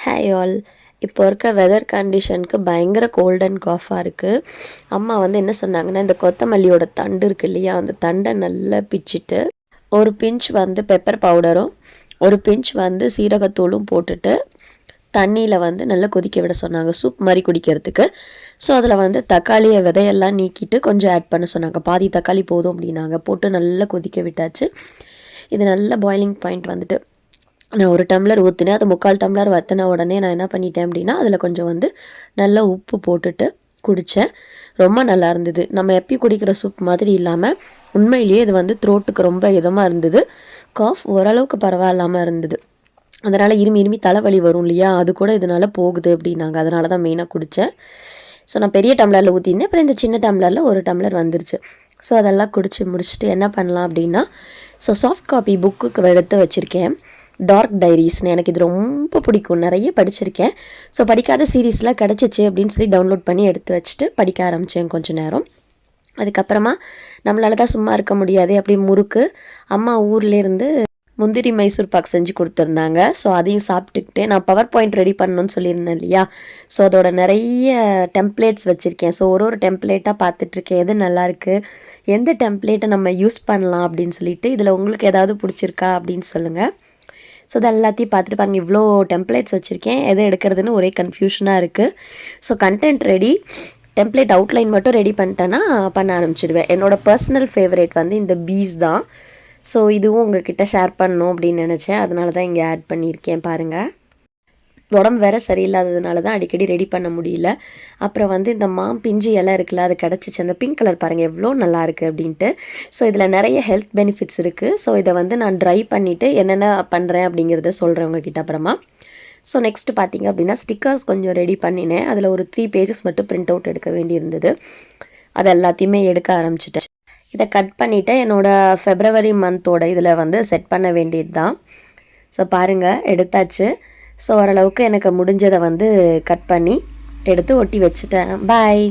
Hi all. இப்போ இருக்க weather கண்டிஷனுக்கு பயங்கர கோல்ட் அண்ட் காஃபாக இருக்குது. அம்மா வந்து என்ன சொன்னாங்கன்னா, இந்த கொத்தமல்லியோட தண்டு இருக்கு இல்லையா, அந்த தண்டை நல்லா பிச்சுட்டு ஒரு பிஞ்ச் வந்து பெப்பர் பவுடரும் ஒரு பிஞ்ச் வந்து சீரகத்தூளும் போட்டுட்டு தண்ணியில் வந்து நல்லா கொதிக்க விட சொன்னாங்க, சூப் மாதிரி குடிக்கிறதுக்கு. ஸோ அதில் வந்து தக்காளியை விதையெல்லாம் நீக்கிட்டு கொஞ்சம் ஆட் பண்ண சொன்னாங்க. பாதி தக்காளி போதும் அப்படின்னாங்க. போட்டு நல்லா கொதிக்க விட்டாச்சு. இது நல்ல பாயிலிங் பாயிண்ட் வந்துட்டு நான் ஒரு டம்ளர் ஊற்றினேன். அது 3/4 டம்ளர் வற்றின உடனே நான் என்ன பண்ணிட்டேன் அப்படின்னா, அதில் கொஞ்சம் வந்து நல்லா உப்பு போட்டுட்டு குடித்தேன். ரொம்ப நல்லா இருந்தது. நம்ம எப்பயும் குடிக்கிற சூப் மாதிரி இல்லாமல் உண்மையிலேயே இது வந்து த்ரோட்டுக்கு ரொம்ப இதமாக இருந்தது. காஃப் ஓரளவுக்கு பரவாயில்லாமல் இருந்தது. அதனால் இருமி தலைவலி வரும் இல்லையா, அது கூட இதனால் போகுது அப்படின்னாங்க. அதனால தான் மெயினாக குடித்தேன். ஸோ நான் பெரிய டம்ளரில் ஊற்றிருந்தேன். அப்புறம் இந்த சின்ன டம்ளரில் ஒரு டம்ளர் வந்துருச்சு. ஸோ அதெல்லாம் குடித்து முடிச்சுட்டு என்ன பண்ணலாம் அப்படின்னா, சாஃப்ட் காப்பி புக்குக்கு எடுத்து வச்சுருக்கேன். டார்க் டைரிஸ்னு. எனக்கு இது ரொம்ப பிடிக்கும். நிறைய படிச்சிருக்கேன். ஸோ படிக்காத சீரீஸ்லாம் கிடச்சிச்சு அப்படின்னு சொல்லி டவுன்லோட் பண்ணி எடுத்து வச்சுட்டு படிக்க ஆரம்பித்தேன் கொஞ்சம் நேரம். அதுக்கப்புறமா நம்மளால தான் சும்மா இருக்க முடியாது. அப்படி முறுக்கு அம்மா ஊர்லேருந்து முந்திரி மைசூர் பாக் செஞ்சு கொடுத்துருந்தாங்க. ஸோ அதையும் சாப்பிட்டுக்கிட்டே நான் பவர் பாயிண்ட் ரெடி பண்ணணும்னு சொல்லியிருந்தேன் இல்லையா, ஸோ அதோட நிறைய டெம்ப்ளேட்ஸ் வச்சுருக்கேன். ஸோ ஒரு டெம்ப்ளேட்டாக பார்த்துட்ருக்கேன், எது நல்லாயிருக்கு, எந்த டெம்ப்ளேட்டை நம்ம யூஸ் பண்ணலாம் அப்படின்னு சொல்லிட்டு. இதில் உங்களுக்கு ஏதாவது பிடிச்சிருக்கா அப்படின்னு சொல்லுங்கள். ஸோ அது எல்லாத்தையும் பார்த்துட்டு பாருங்க, இவ்வளோ டெம்ப்ளேட்ஸ் வச்சுருக்கேன். எதை எடுக்கிறதுன்னு ஒரே கன்ஃபியூஷனாக இருக்குது. So content ready, template outline மட்டும் ரெடி பண்ணிட்டேன்னா பண்ண ஆரம்பிச்சிடுவேன். என்னோடய பர்சனல் ஃபேவரேட் வந்து இந்த பீஸ் தான். ஸோ இதுவும் உங்ககிட்ட ஷேர் பண்ணணும் அப்படின்னு நினச்சேன். அதனால தான் இங்கே ஆட் பண்ணியிருக்கேன் பாருங்கள். உடம்பு வேறு சரியில்லாததுனால தான் அடிக்கடி ரெடி பண்ண முடியல. அப்புறம் வந்து இந்த பிஞ்சு இலை இருக்குல்ல, அது கிடச்சிச்சு. அந்த பிங்க் கலர் பாருங்கள் எவ்வளோ நல்லாயிருக்கு அப்படின்ட்டு. ஸோ இதில் நிறைய ஹெல்த் பெனிஃபிட்ஸ் இருக்குது. ஸோ இதை வந்து நான் ட்ரை பண்ணிவிட்டு என்னென்ன பண்ணுறேன் அப்படிங்கிறத சொல்கிறேன் உங்ககிட்ட அப்புறமா. ஸோ நெக்ஸ்ட்டு பார்த்திங்க அப்படின்னா, ஸ்டிக்கர்ஸ் கொஞ்சம் ரெடி பண்ணினேன். அதில் ஒரு 3 பேஜஸ் மட்டும் பிரிண்ட் அவுட் எடுக்க வேண்டியிருந்தது. அது எல்லாத்தையுமே எடுக்க ஆரம்பிச்சிட்டேன். இதை கட் பண்ணிவிட்டு என்னோடய ஃபெப்ரவரி மந்தோட இதில் வந்து செட் பண்ண வேண்டியது தான். ஸோ பாருங்கள் எடுத்தாச்சு. ஸோ ஓரளவுக்கு எனக்கு முடிஞ்சதை வந்து கட் பண்ணி எடுத்து ஒட்டி வச்சுட்டேன். பாய்.